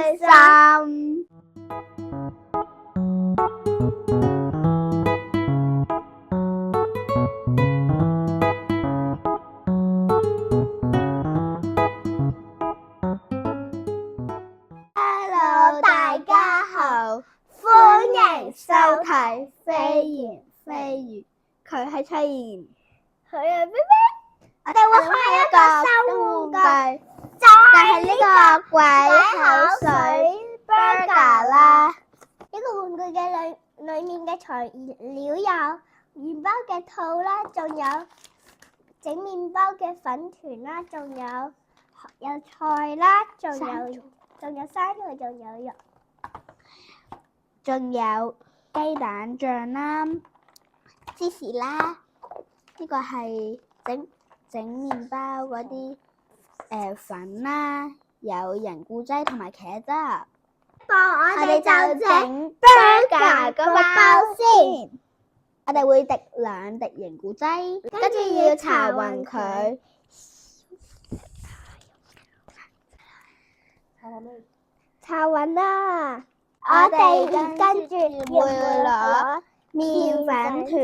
開心。Hello，大家好，歡迎收睇飛言飛語。佢係翠妍，佢係菲菲。我哋會開一個新玩具，就係呢個鬼口水 burger 啦。呢個玩具嘅裏面嘅材料有麵包嘅套啦，仲有整麵包嘅粉團啦，仲有菜啦，仲有生菜，仲有肉，仲有雞蛋醬啦、芝士啦。呢個係整麵包嗰啲粉啦，有人菇劑同埋茄汁。我哋就整 burger 個包先。我哋會滴2滴人菇劑，跟住要搽勻佢。搽勻啦！我哋跟住會攞麵粉團。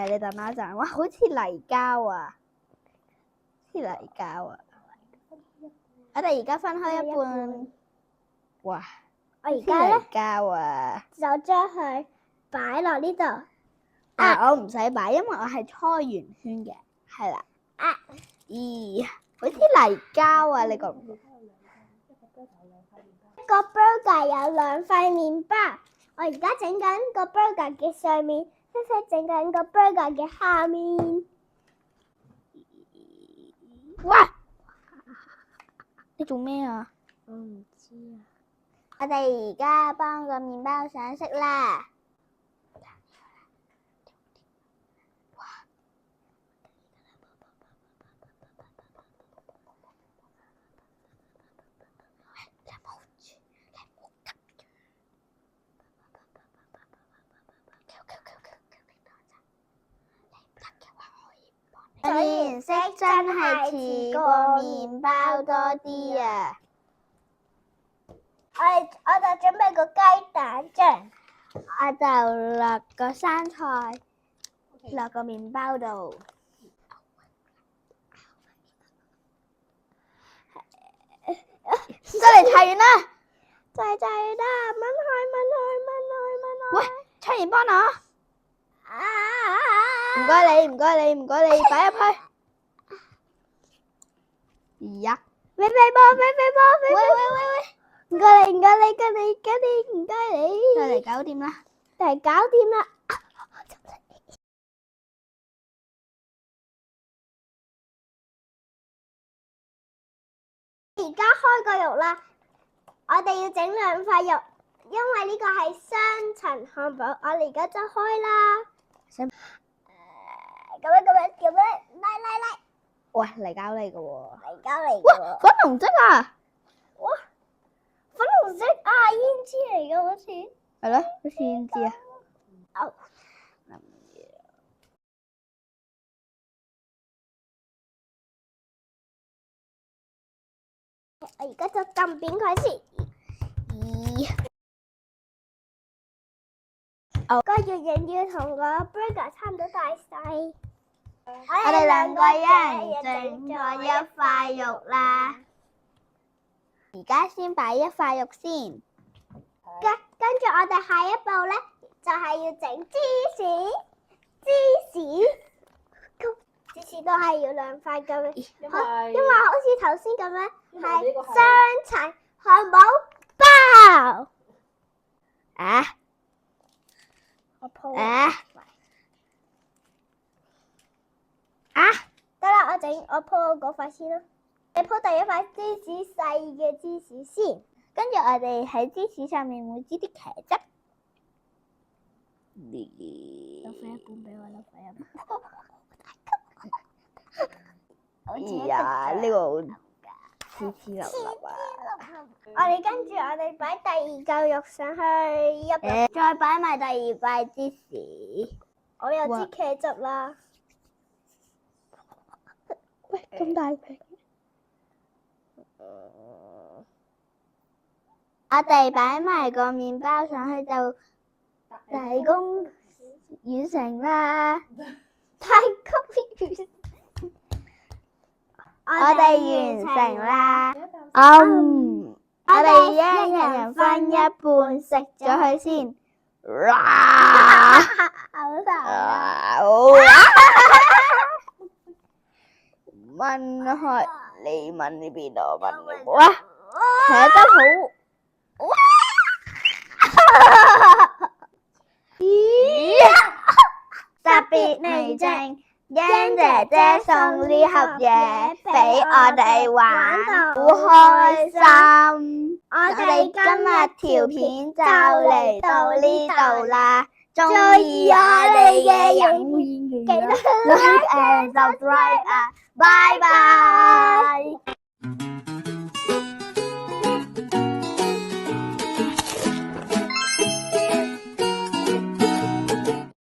你等我一陣，哇，好似泥膠啊！我哋而家分開一半。哇！我而家咧泥膠啊！就將佢擺落呢度。我唔使擺，因為我係搓圓圈嘅，係啦。咦，好似泥膠啊！你覺唔覺？個 burger 有2塊麵包，我而家整緊個 burger 嘅上面，菲菲整緊個 burger 嘅下面。哇！你做咩啊？我唔知啊。我哋而家幫個麵包上色啦。顏色真係似個麵包多啲啊！我就準備個雞蛋醬，我就落個生菜落個麵包度。再嚟搽完啦！就係啦，掹開。喂，翠妍幫我。唔該你，擺入去。呀！菲菲幫，喂！唔該你。就嚟搞掂啦！而家開個肉啦，我哋要整2塊肉，因為呢個係雙層漢堡，我哋而家就開啦。咁樣，拉！喂，泥膠嚟嘅喎。泥膠嚟嘅。粉紅色啊！哇，粉紅色啊，胭脂嚟嘅好似。係咯，好似胭脂啊。我而家就撳扁佢先。個圓形要同個 burger 差唔多大細。我哋2個人整咗1塊肉啦。而家先擺1塊肉先。跟住我哋下一步咧，就係要整芝士都係要2塊咁樣，因為好似頭先咁樣係雙層漢堡包。我鋪得啦，我鋪嗰塊先啦。你鋪第1塊芝士細嘅芝士先，跟住我哋喺芝士上面會擠啲茄汁。攞塊1半俾我，攞塊1半。呢個黐黐立立啊！跟住我哋擺第2嚿肉上去，再擺埋第2塊芝士。我又擠茄汁啦。喂，咁大瓶。我哋擺埋個麵包上去就大功完成啦！太急完，我哋完成啦。我哋一人分一半，食咗佢先。哇！好大掹開，你掹呢邊，我掹呢邊。哇！扯得好。哇！特別味正，欣姐姐送呢盒嘢俾我哋玩，好開心。我哋今日條片就嚟到呢度啦，中意我哋嘅人記得 like and subscribe 啊，拜拜。